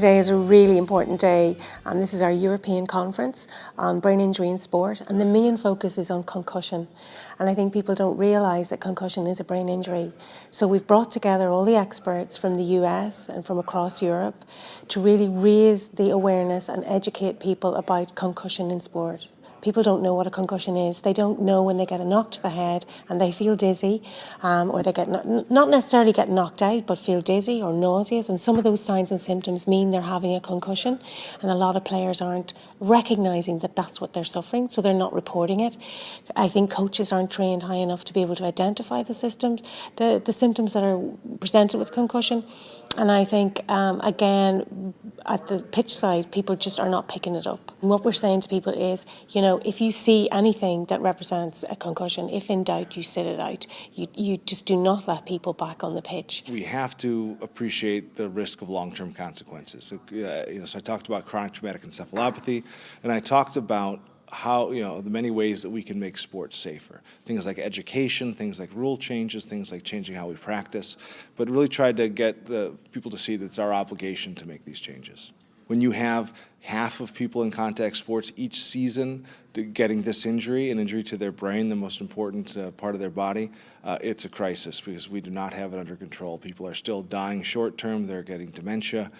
Today is a really important day, and this is our European conference on brain injury in sport, and the main focus is on concussion. And I think people don't realise that concussion is a brain injury. So we've brought together all the experts from the US and from across Europe to really raise the awareness and educate people about concussion in sport. People don't know what a concussion is. They don't know when they get a knock to the head and they feel dizzy, or they get not necessarily get knocked out, but feel dizzy or nauseous. And some of those signs and symptoms mean they're having a concussion. And a lot of players aren't recognising that that's what they're suffering, so they're not reporting it. I think coaches aren't trained high enough to be able to identify the symptoms that are presented with concussion. And I think, again, at the pitch side, people just are not picking it up. And what we're saying to people is, you know, if you see anything that represents a concussion, if in doubt, you sit it out. You just do not let people back on the pitch. We have to appreciate the risk of long-term consequences. So I talked about chronic traumatic encephalopathy, and I talked about how, the many ways that we can make sports safer. Things like education, things like rule changes, things like changing how we practice, but really tried to get the people to see that it's our obligation to make these changes. When you have half of people in contact sports each season getting this injury, an injury to their brain, the most important part of their body, it's a crisis because we do not have it under control. People are still dying short term, they're getting dementia.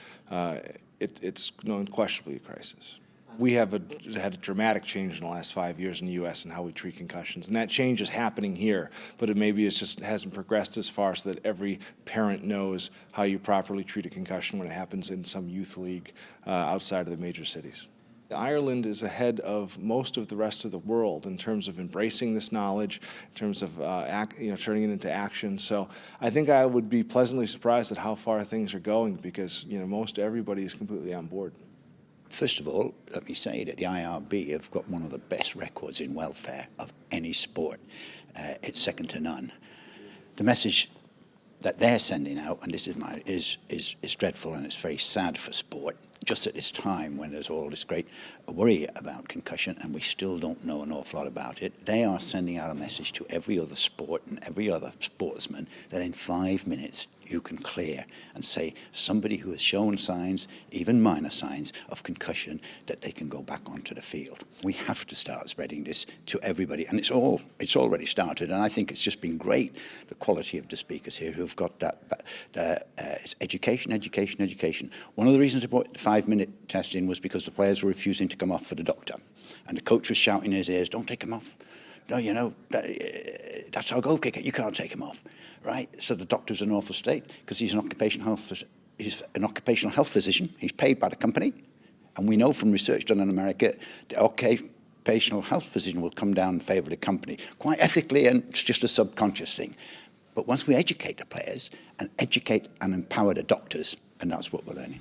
It's unquestionably a crisis. We have had a dramatic change in the last 5 years in the U.S. in how we treat concussions, and that change is happening here, but it just hasn't progressed as far so that every parent knows how you properly treat a concussion when it happens in some youth league outside of the major cities. Ireland is ahead of most of the rest of the world in terms of embracing this knowledge, in terms of turning it into action. So I think I would be pleasantly surprised at how far things are going because most everybody is completely on board. First of all, let me say that the IRB have got one of the best records in welfare of any sport. It's second to none. The message that they're sending out, and this is dreadful and it's very sad for sport, just at this time when there's all this great worry about concussion and we still don't know an awful lot about it, they are sending out a message to every other sport and every other sportsman that in 5 minutes you can clear and say somebody who has shown signs, even minor signs, of concussion, that they can go back onto the field. We have to start spreading this to everybody, and it's already started, and I think it's just been great, the quality of the speakers here who've got that it's education, education, education. One of the reasons I brought the 5-minute test in was because the players were refusing to come off for the doctor, and the coach was shouting in his ears, "Don't take him off. No, that's our goal kicker. You can't take him off." Right? So the doctor's in an awful state because he's an occupational health physician. He's paid by the company. And we know from research done in America, the occupational health physician will come down in favor of the company. Quite ethically, and it's just a subconscious thing. But once we educate the players and educate and empower the doctors, and that's what we're learning.